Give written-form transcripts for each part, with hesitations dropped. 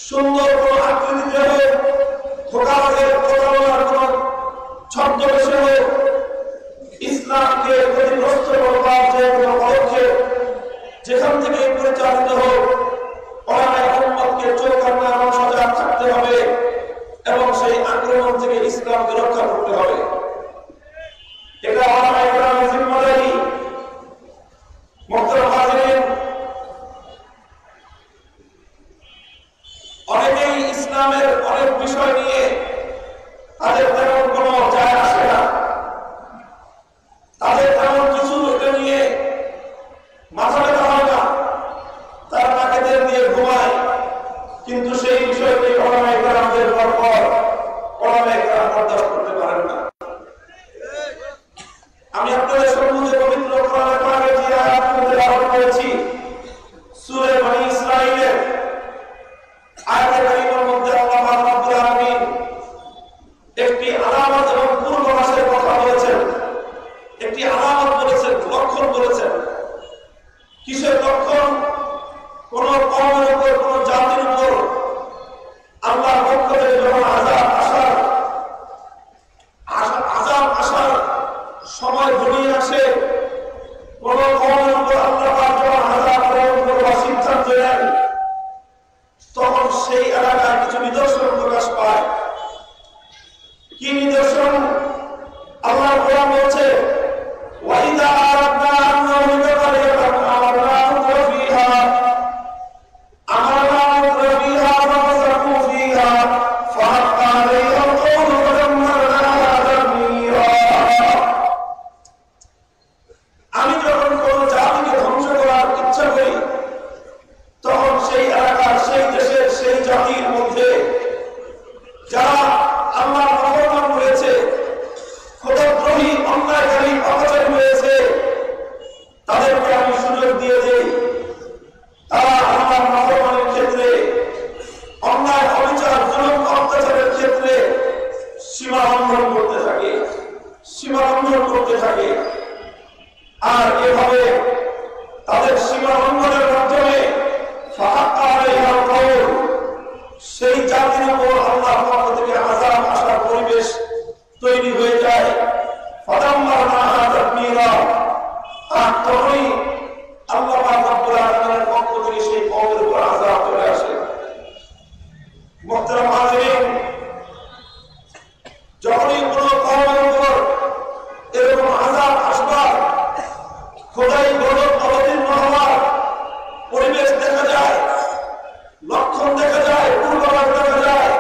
সুন্দর কোন আকৃতিতে হোক, ধোঁকাবাজের কথা বলার কোন ছদ্মবেশে হোক, ইসলামকে ক্ষতিগ্রস্ত করবার যে কোনো পদক্ষেপ যেখান থেকে পরিচালিত হোক, ওলামায়ে উম্মতকে চোখ কান্না এবং সজাগ থাকতে হবে এবং সেই আক্রমণ থেকে ইসলামকে রক্ষা করতে হবে। এটা ওলামায়ে কেরামের জিম্মাদারি। মুহতারাম হাজিরিন, অনেকেই ইসলামের অনেক বিষয় নিয়ে তাদের তেমন কোনো যায় আসে না, তাদের তেমন কিছু এটা নিয়ে মাথা ব্যথা হয় না, তারা নাকেদের দিয়ে ঘুমায়, কিন্তু সেই বিষয়টি ওলামায়ে কেরামদের পর ওলামায়ে কেরাম বরদাস্ত করতে পারেন না। আমি আপনাদের সম্মুখে পবিত্র কোরআনে পাকের যে আয়াতগুলো তেলাওয়াত করেছি, সূরা বনী ইসরাঈলের আয়াতে কারিমার মধ্যে আল্লাহ রাব্বুল আলামিন একটি আলামত এবং পূর্বাভাসের কথা বলেছেন, একটি আলামত বলেছেন, লক্ষণ বলেছেন। কিসের লক্ষণ? কোন কওমের উপর, কোন জাতির উপর আল্লাহর পক্ষ থেকে যখন আযাব আসার সময় ঘনিয়ে আসে, কোন কওমের উপর আল্লাহ পাক যখন আযাব প্রেরণ করবার সিদ্ধান্ত নেন, তখন সেই এলাকায় কিছু নিদর্শন প্রকাশ পায়। কি নিদর্শন? আল্লাহ কোরআন বলছে, ওয়াইদা আরাদনা আন নুহলিকা কারিয়াতান আমারনা মুতরাফিহা ফাফাসাকু ফিহা ফাহাক্কা আলাইহিল কওলু ফাদাম্মারনাহা তাদমীরা। আমি যখন কোন জাতিকে ধ্বংস করার ইচ্ছা করি, তখন সেই এলাকার, সেই দেশের, সেই জাতির মধ্যে যারা আল্লাহর নাফরমান হয়েছে, খোদাদ্রোহী, অন্যায়কারী, পাপাচারী হয়েছে, তাদেরকে আমি সুযোগ দিয়ে দেই। তারা আল্লাহর নাফরমানের ক্ষেত্রে, অন্যায়, অবিচার, জুলুম, অত্যাচারের ক্ষেত্রে সীমা লঙ্ঘন করতে থাকে। আর এভাবে তাদের সীমা লঙ্ঘনের মাধ্যমে ফাহাক্কা আলাইহিল কওল, সেই জাতির উপর আল্লাহর পক্ষ থেকে আযাব আসার পরিবেশ তৈরি হয়ে যায়। ফাদাম্মারনাহা তাদমীরা, আর তখনই আল্লাহ পাক রব্বুল আলামিনের পক্ষ থেকে সেই কওমের উপর আযাব চলে আসে। মুহতারাম হাজিরিন, যখনই কোনো কওমের উপর এরকম আযাব আসবার, খোদাই গজব অবতীর্ণ হওয়ার পরিবেশ দেখা যায়, লক্ষণ দেখা যায়, পূর্বাভাস দেখা যায়,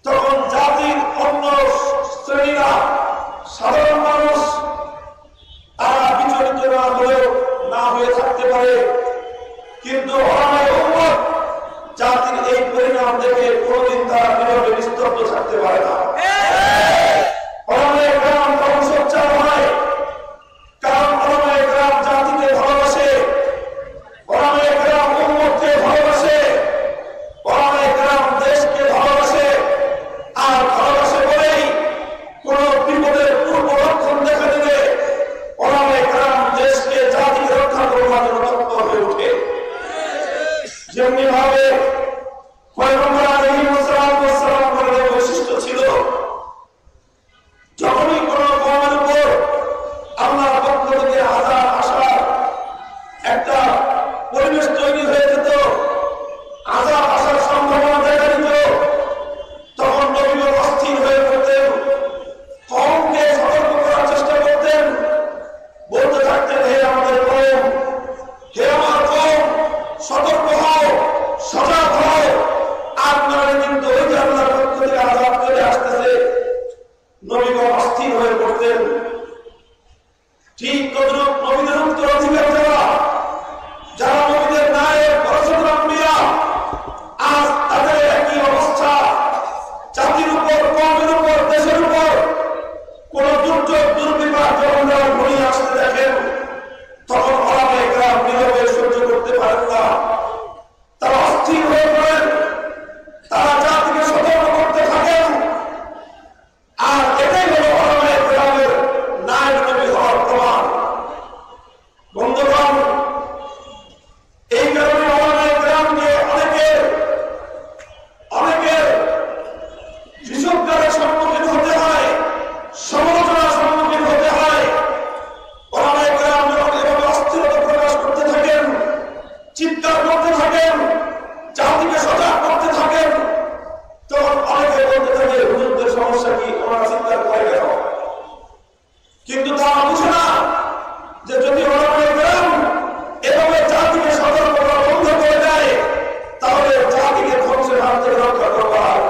তখন জাতির অন্য শ্রেণীরা, সাধারণ মানুষ, তারা বিচলিত না হয়ে থাকতে পারে, কিন্তু ওলামায়ে উম্মত জাতির এই পরিণাম দেখে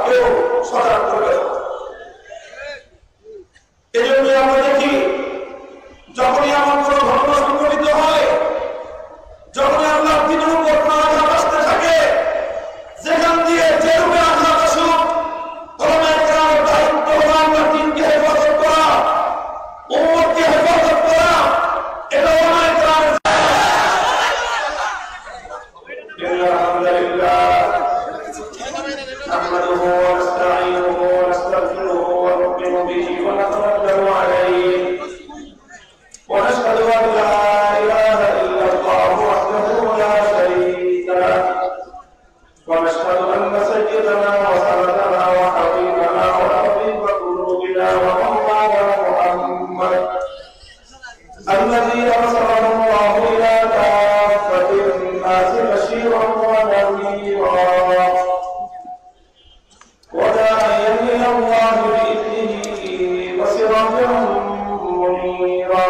সমাজকেও সজাগ করবে। এই জন্য আমরা দেখি যখনই এমন কোন ঘটনা সংঘটিত হয়, যখনই আল্লাহ দিনের উপর আঘাত আসতে থাকে, যেখান দিয়ে যে রূপে আঘাত আসুক, দায়িত্ব হলো আল্লাহ দিনকে হেফাজত করা, উম্মতকে হেফাজত করা। এটা ওলামায়ে কেরামের আলহামদুলিল্লাহ نحمده ونستعينه ونستغفره ونؤمن به ونتوكل عليه ونشهد أن لا إله إلا الله وحده لا شريك له ونشهد أن سيدنا وسندنا وحبيبنا وحبيب قلوبنا ومولانا محمد الذي أرسله الله إلى كافة الناس بشيرا ونذيرا وداعيا إلى الله بإذنه وسراجا منيرا.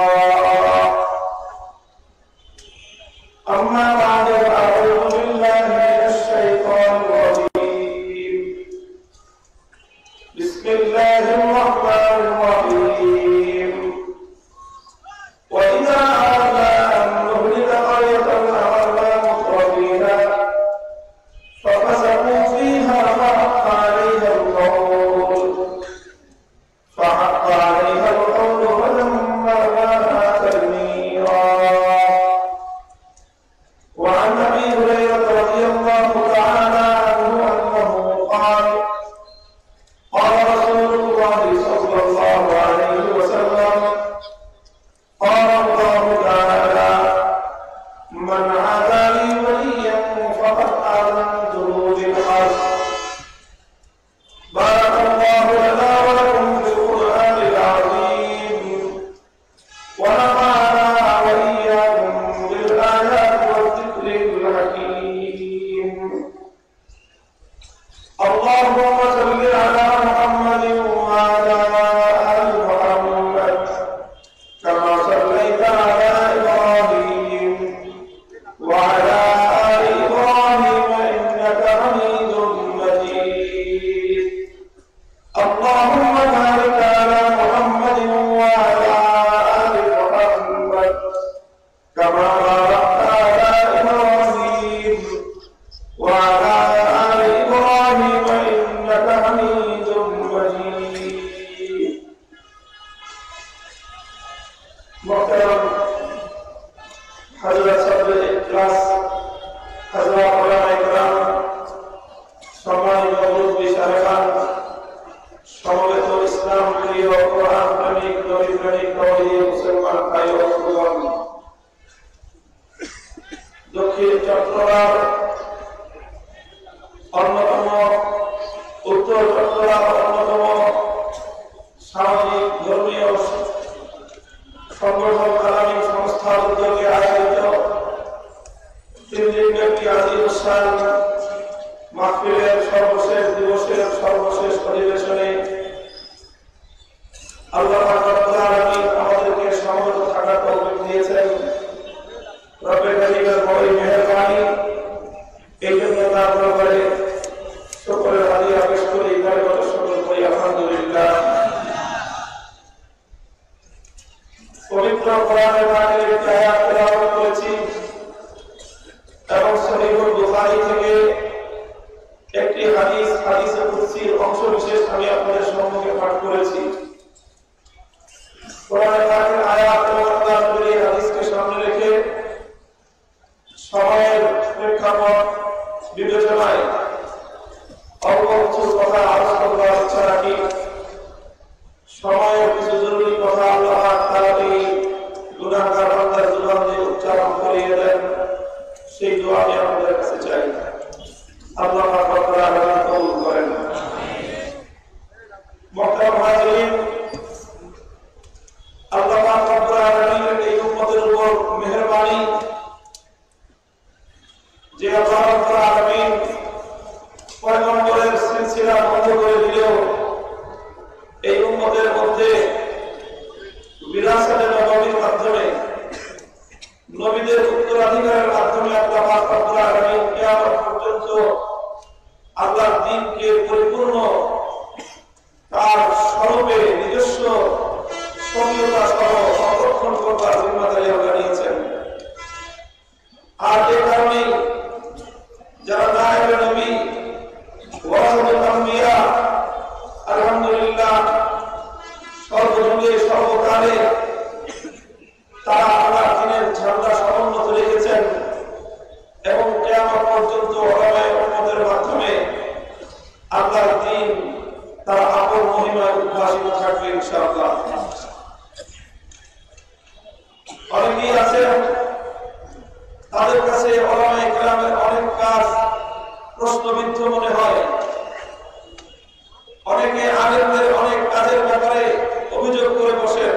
أما بعد فأعوذ بالله من الشيطان الرجيم. بسم الله الرحمن الرحيم. وإذا أردنا أن نهلك قرية أمرنا مترفيها ففسقوا فيها فحق عليها القول ودمرناها تدميرا. وعن أبي هريرة رضي الله تعالى عنه أنه قال قال رسول الله صلى الله عليه وسلم قال الله تعالى من عادى لي وليا فقد آذنته بالحرب. بارك الله لنا ولكم في القرآن العظيم ونفعنا وإياكم بالآيات والذكر الحكيم. اللهم صل على محمد وعلى آل محمد كما صليت على إبراهيم وعلى آل إبراهيم إنك حميد مجيد. اللهم بارك على محمد وعلى آل محمد كما باركت على إبراهيم وعلى آل إبراهيم إنك حميد مجيد. محترم حضرت صدر اجلاس حضرات ওলামায়ে কেরাম, সম্মানিত মুরব্বী সাহেবান, সমবেত ইসলাম প্রিয় কোরআন প্রেমিক নবী প্রেমিক নবী মুসলমান ভাই ও বন্ধুগণ, দক্ষিণ চট্টগ্রাম অন্যতম, উত্তর চট্টগ্রাম অন্যতম সামাজিক ধর্মীয় সংগঠন আলামী সংস্থার উদ্যোগে আয়োজিত 3 দিনব্যাপী আজিমুসান মাহফিলের সর্বশেষ দিবসের সর্বশেষ অধিবেশনে আল্লাহ রাব্বুল আলামিন আমাদেরকে সমবেত থাকার তৌফিক দিয়েছেন। রব্বে কারীমের বড়ই মেহেরবানি, এই জন্য তার দরবারে সকলের হাদিয়া পেশ করি, দরবারে সকল করি আলহামদুলিল্লাহ। পবিত্র কোরআনে পাকের একটি আয়াত তেলাওয়াত করেছি এবং সহিহুল বুখারী থেকে একটি হাদিসে কুদসির অংশ বিশেষ আমি আপনাদের সম্মুখে পাঠ করেছি। কোরআনে পাকের আয়াত এবং আল্লাহর নবীর হাদিসকে সামনে রেখে সময়ের প্রেক্ষাপট বিবেচনায় অল্প কিছু কথা আলোচনা করার ইচ্ছা রাখি। সময়ের কিছু জরুরি কথা আল্লাহ তাআলা এই গুনাহগার বান্দার জবান দিয়ে উচ্চারণ করিয়ে দেন, সেই দোয়া আমি আপনাদের কাছে চাই। আল্লাহ রাব্বুল আলামিন কবুল করেন। মুহতারাম হাজিরিন, আল্লাহ রাব্বুল আলামিনের এই উম্মতের উপর মেহেরবানি যে আল্লাহ রাব্বুল আলামিন পয়গম্বরের সিলসিলা বন্ধ করে দিলেও এই উম্মতের মধ্যে বিরাসতে নববীর মাধ্যমে, নবীদের উত্তরাধিকারের মাধ্যমে আল্লাহ পাক রব্বুল আলামিন কিয়ামত পর্যন্ত আল্লাহর দ্বীনকে পরিপূর্ণ পরিপূর্ণ তার স্বরূপে নিজস্ব স্বকীয়তা সহ সংরক্ষণ করবার জিম্মাদারি আল্লাহ নিয়েছেন। আর এই কারণেই যারা নায়েবে নবী ওয়ারাসাতুল আম্বিয়া আলহামদুলিল্লাহ সর্বযুগে সর্বকালে তারা আল্লাহর দ্বীনের ঝান্ডা সমুন্নত রেখেছেন এবং কিয়ামত পর্যন্ত ওলামায়ে উম্মতের মাধ্যমে আল্লাহর দ্বীন তার আপন মহিমায় উদ্ভাসিত থাকবে ইনশাআল্লাহ। অনেকেই আছেন তাদের কাছে ওলামায়ে কেরামের অনেক কাজ প্রশ্নবিদ্ধ মনে হয়, অনেকে আলেমদের অনেক কাজের ব্যাপারে অভিযোগ করে বসেন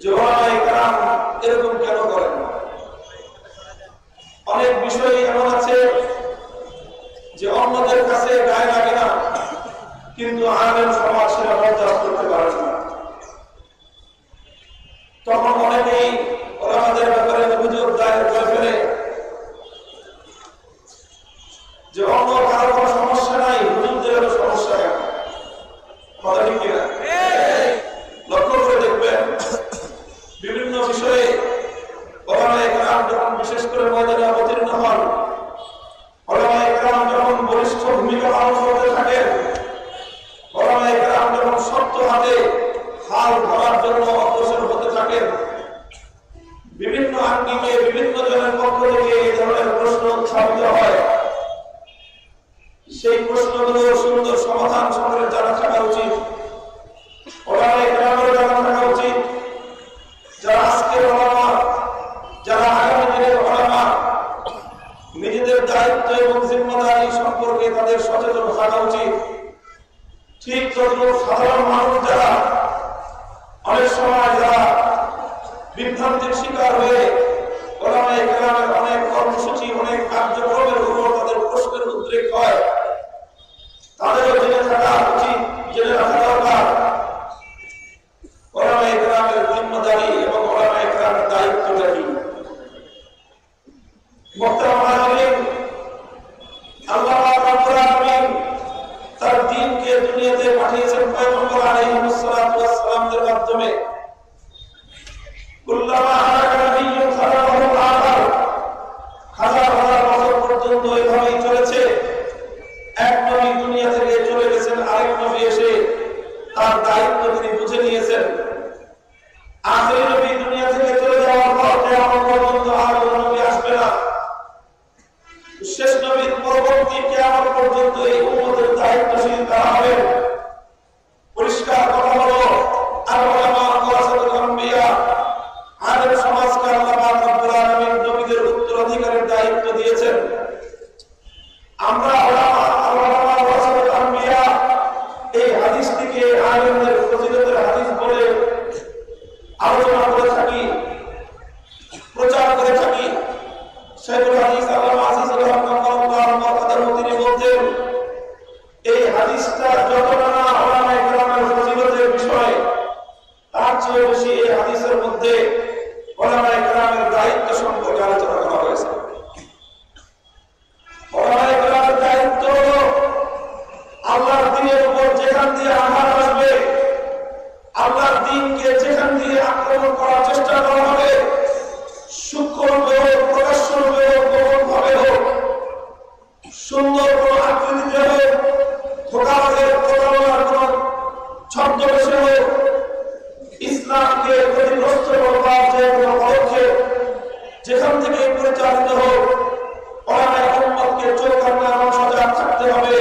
যে ওলামায়ে কেরাম এরকম কেন করেন। অনেক বিষয় এমন আছে যে অন্যদের কাছে গায়ে লাগে না, কিন্তু আলেম সমাজ সেটা বরদাস্ত করতে পারে না। তখন অনেকেই ওলামাদের ব্যাপারে অভিযোগ দায়ের করে ফেলে যে অন্য কারো কোনো সমস্যা নাই, হুজুরদেরও সমস্যা কেন? কথা ঠিক কিনা? লক্ষ্য করে দেখবেন বিভিন্ন বিষয়ে ওলামায়ে কেরাম যখন বিশেষ করে ময়দানে অবতীর্ণ হন, ওলামায়ে কেরাম যখন বলিষ্ঠ ভূমিকা পালন করতে থাকেন, ওলামায়ে কেরাম যখন শক্ত হাতে হাল ধরার জন্য অগ্রসর হতে থাকেন, বিভিন্ন আঙ্গিকে বিভিন্ন জনের পক্ষ থেকে এই ধরনের প্রশ্ন উত্থাপিত হয়। সেই প্রশ্নগুলো সুন্দর সমাধান সকলের জানা থাকা উচিত, ওলামায়ে কেরামের জানা থাকা উচিত। যারা আজকের ওলামা, যারা আগামী দিনের ওলামা, নিজেদের দায়িত্ব এবং জিম্মাদারি সম্পর্কে তাদের সচেতন থাকা উচিত। ঠিক তদ্রুপ সাধারণ মানুষ যারা অনেক সময় যারা বিভ্রান্তির শিকার হয়ে ওলামায়ে কেরামের অনেক কর্মসূচি, অনেক কার্যক্রমের উপর তাদের প্রশ্নের উদ্রেক হয়, তাদেরও জেনে থাকা উচিত, জেনে রাখা দরকার ওলামায়ে কেরামের জিম্মাদারি এবং ওলামায়ে কেরামের দায়িত্বটা কি। মুহতারাম হাজিরিন, আল্লাহ রাব্বুল আলামিন তার দ্বীনকে দুনিয়াতে পাঠিয়েছেন পয়গম্বর আলাইহিস সালাতু ওয়াস সালামদের মাধ্যমে। কুল্লামা হালাকা নাবিয়্যুন খালাফাহু আখার, হাজার হাজার বছর পর্যন্ত এভাবেই চলেছে। এক নবী দুনিয়া থেকে চলে গেছেন, আরেক নবী এসে তার দায়িত্ব তিনি বুঝে নিয়েছেন। আখেরি নবী দুনিয়া থেকে চলে যাওয়ার পর কিয়ামত পর্যন্ত আর কোনো নবী আসবে না। শেষ নবীর পরবর্তী কিয়ামত পর্যন্ত এই উম্মতের দায়িত্বশীল কারা হবেন? পরিষ্কার কথা হলো আর ওলামা ওয়ারাসাতুল আম্বিয়া, আলেম সমাজকে আল্লাহ রাব্বুল আলামিন নবীদের উত্তরাধিকারের দায়িত্ব দিয়েছেন। আমরা ওলামা ওয়ারাসাতুল আম্বিয়া এই হাদিসটিকে আলেমদের ফজিলতের হাদিস বলে আলোচনা করে থাকি, প্রচার করে থাকি। শাইখুল হাদিস আল্লামা আজিজুল হক তিনি বলতেন, এই হাদিসটা যতটা না ওলামায়ে কেরামের ফজিলতের বিষয়, তার চেয়ে বেশি এই হাদিসের মধ্যে ওলামায়ে কেরামের দায়িত্ব সম্পর্কে আলোচনা করা হয়েছে। ওলামায়ে কেরামের দায়িত্ব হলো আল্লাহর দ্বীনের উপর যেখান দিয়ে আঘাত আসবে, আল্লাহর দ্বীনকে যেখান দিয়ে আক্রমণ করার চেষ্টা করা হবে, সূক্ষ্মরূপে হোক, প্রকাশ্য রূপে হোক, গোপন ভাবে হোক, সুন্দর কোন আকৃতিতে হোক, ধোঁকাবাজের প্রতারণার কোন ছদ্মবেশে হোক, ইসলামকে ক্ষতিগ্রস্ত করবার যে কোনো পদক্ষেপ যেখান থেকে পরিচালিত হোক, ওলামায়ে উম্মতকে চোখ কান্না এবং সজাগ থাকতে হবে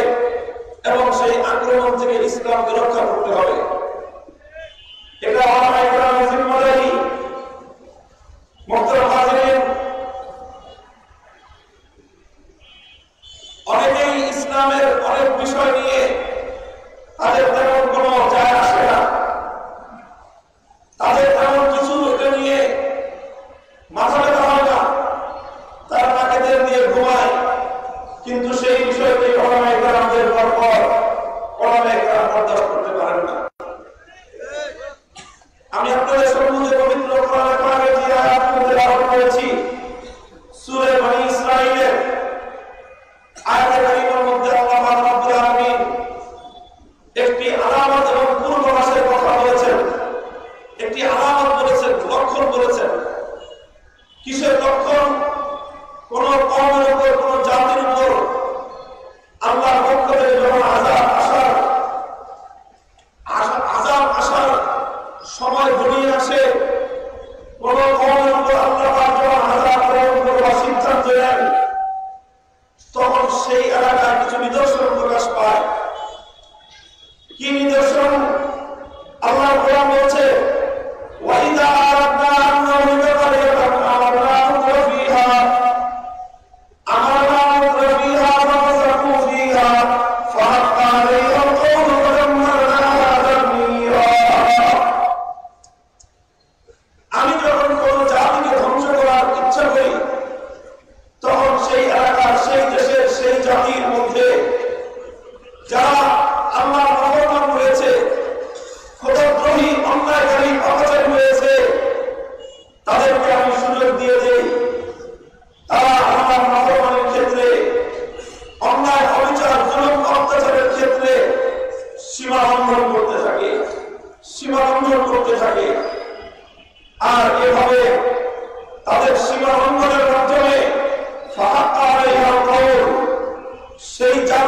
এবং সেই আক্রমণ থেকে ইসলামকে রক্ষা করতে হবে। এটা ওলামায়ে কেরামের জিম্মাদারি। মুহতারাম হাজিরিন, অনেকেই ইসলামের অনেক বিষয় নিয়ে তাদের তেমন কোনো যায় আসে না, তাদের তেমন কিছু এটা নিয়ে মাথা ব্যথা হয় না, তারা নাকেদের দিয়ে ঘুমায়, কিন্তু সেই বিষয়টি ওলামায়ে কেরামদের পর ওলামায়ে কেরাম বরদাস্ত করতে পারেন না। আমি আপনাদের সম্মুখে পবিত্র কোরআনে পাকে যে আয়াতগুলো তেলাওয়াত করেছি, সূরা বনী ইসরাঈলের আয়াতে কারিমার মধ্যে আল্লাহ রাব্বুল আলামিন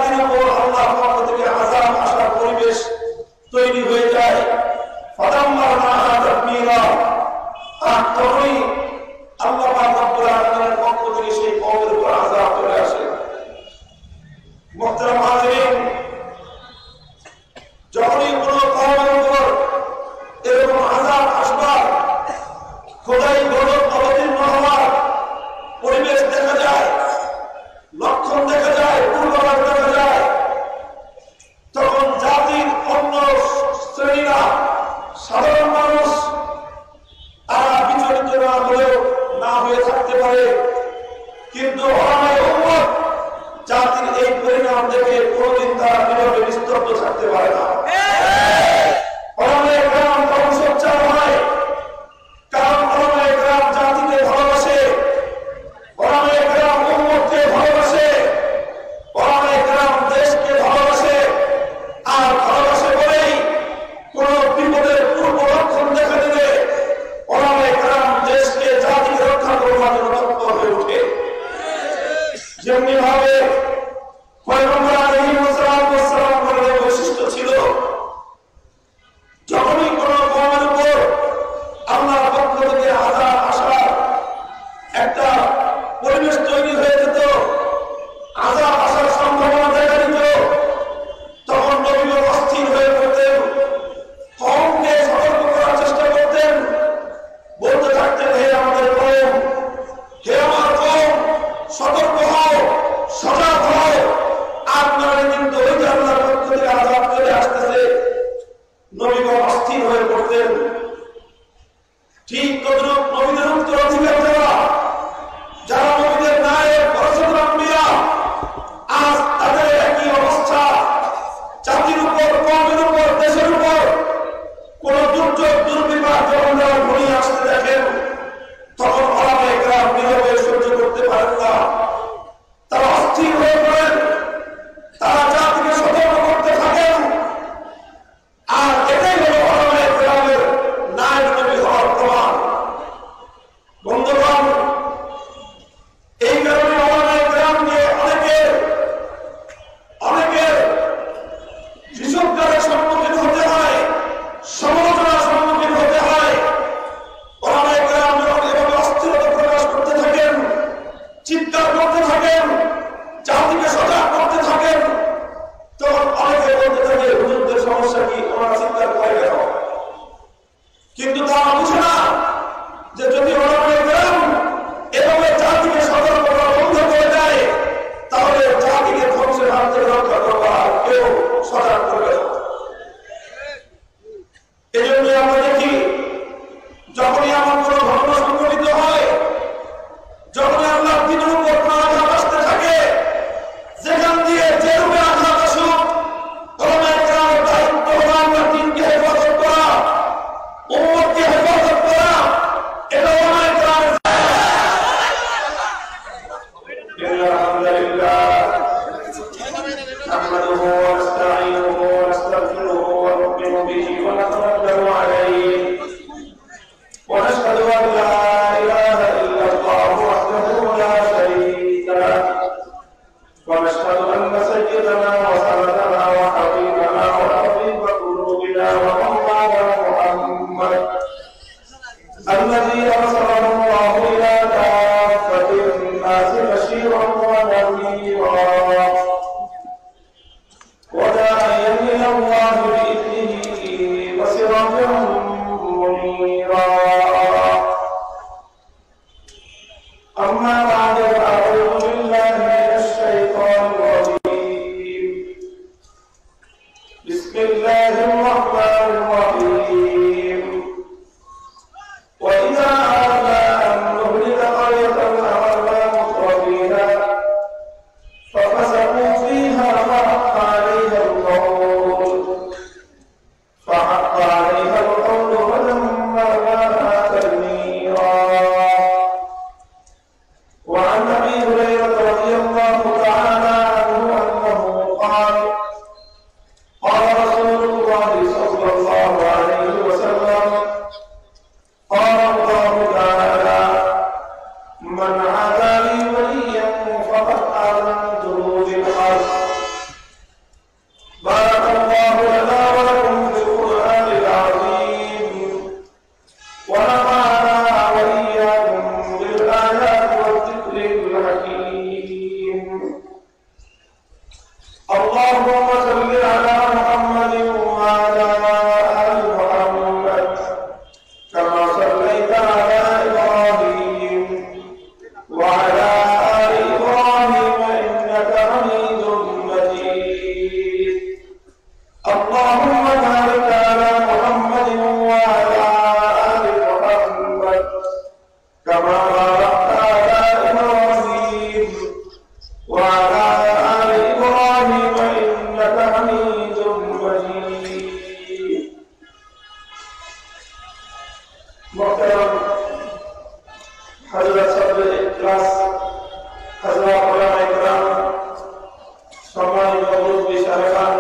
জাতির উপর আল্লাহর পক্ষ থেকে আযাব আসার পরিবেশ তৈরি হয়ে যায়। ফাদাম্মারনাহা তাদমীরা, আর তখনই আল্লাহ পাক রব্বুল আলামিনের পক্ষ থেকে সেই কওমের উপর আযাব চলে আসে। মুহতারাম হাজিরিন, যখনই কোনো কওমের উপর এরকম আযাব আসবার, খোদাই গজব অবতীর্ণ হওয়ার পরিবেশ দেখা যায়, লক্ষণ দেখা যায়, পূর্বাভাস দেখা যায়, তখন জাতির অন্য শ্রেণীরা, সাধারণ মানুষ তারা বিচলিত না হলেও না হয়ে থাকতে পারে, কিন্তু ওলামায়ে উম্মত জাতির এই পরিণাম দেখে কোনদিন তারা নীরবে নিস্তব্ধ থাকতে পারে না। ওলামায়ে কেরাম তখন সোচ্চার হয়, কারণ ওলামায়ে কেরাম জাতিকে ভালোবাসে, ওলামায়ে কেরাম উম্মতকে ভালোবাসে, ওলামায়ে কেরাম দেশকে ভালোবাসে। আর ভালোবাসে বলেই কোন বিপদের পূর্ব লক্ষণ দেখা দিলে ওলামায়ে কেরাম দেশকে, জাতিকে রক্ষা করবার জন্য তৎপর হয়ে ওঠে। যেমনি ভাবে পয়গম্বর আলাইহিস সালামের বৈশিষ্ট্য ছিল, যখনই কোন কওমের উপর আল্লাহর পক্ষ থেকে আযাব আসার একটা পরিবেশ তৈরি হয়ে যেত, আযাব আসার সম্ভাবনা দেখা দিত, তখন নবীগণ অস্থির হয়ে পড়তেন, কওমকে সতর্ক করার চেষ্টা করতেন, বলতে থাকতেন, হে আমাদের কওম, হে আমার কওম, সতর্ক হও, সজাগ হও, আপনারা কিন্তু ওই যে আল্লাহর পক্ষ থেকে আযাব চলে আসতেছে। নবীগণ অস্থির হয়ে পড়তেন। ঠিক তদ্রূপ নবীদের উত্তরাধিকার দেওয়া, যারা নবীদের নায়েব ওয়ারাসাতুল আম্বিয়া, আজ তাদের একই অবস্থা। জাতির উপর, কওমের উপর, দেশের উপর কোন দুর্যোগ দুর্বিপাক যখন তারা ঘনিয়ে আসতে দেখেন, তখন ওলামায়ে কেরাম নীরবে সহ্য করতে পারেন না, তারা অস্থির হয়ে পড়েন, তারা জাতিকে সতর্ক করতে থাকেন। আর এটাই হলো ওলামায়ে কেরামের নায়েব নবী হওয়ার প্রমাণ। বন্ধুগণ, এই কারণে ওলামায়ে কেরামকে অনেকের বিচক্ষণের সম্মুখীন হতে হয়, সমালোচনার সম্মুখীন হতে হয়। ওলামায়ে কেরাম যখন এভাবে অস্থিরতা প্রকাশ করতে থাকেন, চিৎকার করতে থাকেন, জাতিকে সজাগ করতে থাকেন, তখন অনেকে বলতে থাকে, হুজুরদের সমস্যা কি, ওনারা চিৎকার করে কেন? কিন্তু তারা বুঝে না যে যদি ওলামায়ে কেরাম এভাবে জাতিকে সতর্ক করা বন্ধ করে দেয়, তাহলে জাতিকে ধ্বংসের হাত থেকে রক্ষা করবার কেউ সজাগ করবে না। এই জন্য আমরা দেখি, যখনই এমন কোন ঘটনা সংঘটিত হয়, যখনই আল্লাহর দ্বীনের উপর কোন আঘাত আসতে থাকে, যেখান দিয়ে যে রূপে আঘাত আসুক, ওলামায়ে কেরামের দায়িত্ব হলো আল্লাহর দ্বীনকে হেফাজত করা, উম্মতকে হেফাজত করা। এটা ওলামায়ে কেরামের আলহামদুলিল্লাহ নাহমাদুহু ওয়া নাস্তাঈনুহু ওয়া নাস্তাগফিরুহু ওয়া নু'মিনু বিহি ওয়া নাতাওয়াক্কালু আলাইহি ওয়া নাশহাদু আন লা ইলাহা ইল্লাল্লাহু ওয়াহদাহু লা শারীকা লাহু ওয়া নাশহাদু আন্না সাইয়্যিদানা ওয়া সাyyidana ওয়া হাবিবানা ওয়া হাবিবা কুলুবিনা ওয়া মাওলানা মুহাম্মদ الذي أرسله الله إلى كافة الناس بشيرا ونذيرا وداعيا إلى الله بإذنه وسراجا منيرا. أما بعد، فأعوذ بالله من الشيطان الرجيم. بسم الله الرحمن الرحيم. وإذا أردنا أن نهلك قرية أمرنا مترفيها ففسقوا فيها فحق عليها القول فدمرناها تدميرا. وعن أبي هريرة رضي الله تعالى عنه أنه قال: قال رسول الله صلى الله عليه وسلم: قال الله تعالى: من عادى لي وليا فقد آذنته بالحرب اللهم صل على محمد وعلى آل محمد كما صليت على إبراهيم وعلى آل إبراهيم إنك حميد مجيد اللهم بارك على محمد وعلى آل محمد كما باركت على إبراهيم وعلى آل إبراهيم إنك حميد مجيد محترم حضرت صدر الإخلاص حضرات علماء کرام সম্মানিত মুরব্বী সাহেবান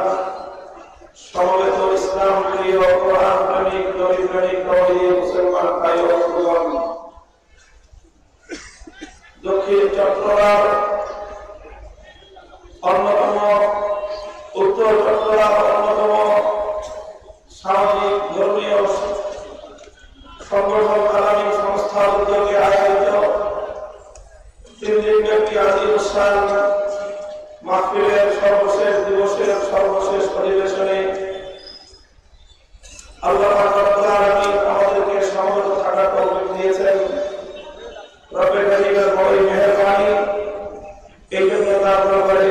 সমবেত ইসলাম প্রিয় কোরআন প্রেমিক নবী প্রেমিক নবী মুসলমান ভাই ও বন্ধুগণ দক্ষিণ চট্টগ্রাম অন্যতম উত্তর চট্টগ্রাম অন্যতম সামাজিক ধর্মীয় সংগঠন আলামী সংস্থার উদ্যোগে আয়োজিত 3 দিনব্যাপী আজিমুসান মাহফিলের সর্বশেষ দিবসের সর্বশেষ অধিবেশনে আল্লাহ রাব্বুল আলামিন আমাদেরকে সমবেত থাকার তৌফিক দিয়েছেন। রব্বুল কারীমের বড়ই মেহেরবানি, এই জন্য তার দরবারে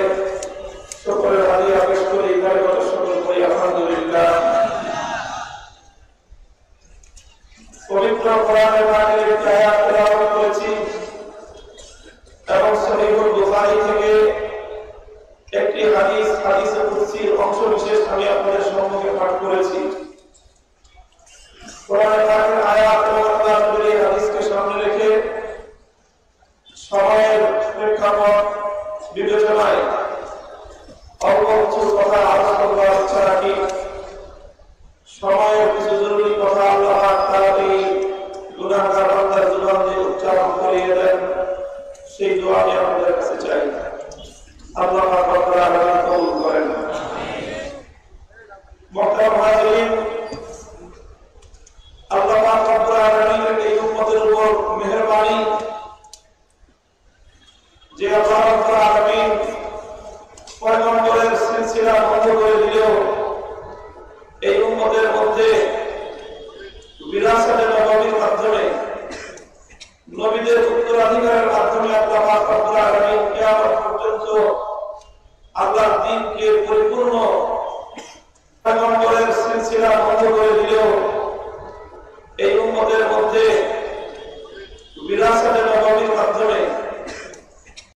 সকলের হাজিরা পেশ করি, কালিমাত শুকর করি আলহামদুলিল্লাহ। পবিত্র কোরআনের মাঝে একটি আয়াত তেলাওয়াত করেছি এবং সহিহুল বুখারী থেকে একটি হাদিসে কুদসির অংশ বিশেষ আমি আপনাদের সম্মুখে পাঠ করেছি। কোরআনের মাঝে আয়াত এবং আল্লাহর নবীর এই হাদিসকে সামনে রেখে সময়ের প্রেক্ষাপট বিবেচনায় অল্প কিছু কথা আলোচনা করার ইচ্ছা রাখি। সময়ের কিছু জরুরি কথা আল্লাহ তাআলা এই গুনাহগার বান্দার জবান দিয়ে উচ্চারণ করিয়ে দেন, সেই দোয়া আমি আপনাদের কাছে চাই। আল্লাহ রাব্বুল আলামিন কবুল করেন। মুহতারাম হাজিরিন, আল্লাহ রাব্বুল আলামিনের এই উম্মতের উপর মেহেরবানি যে আল্লাহ রাব্বুল আলামিন পয়গম্বরের সিলসিলা বন্ধ করে দিলেও এই উম্মতের মধ্যে বিরাসতে নববীর মাধ্যমে নবীদের উত্তরাধিকারের মাধ্যমে আল্লাহ রাব্বুল আলামিন কিয়ামত পর্যন্ত আল্লাহর দ্বীনকে পরিপূর্ণ পয়গম্বরের সিলসিলা বন্ধ করে দিলেও এই উম্মতের মধ্যে বিরাসতে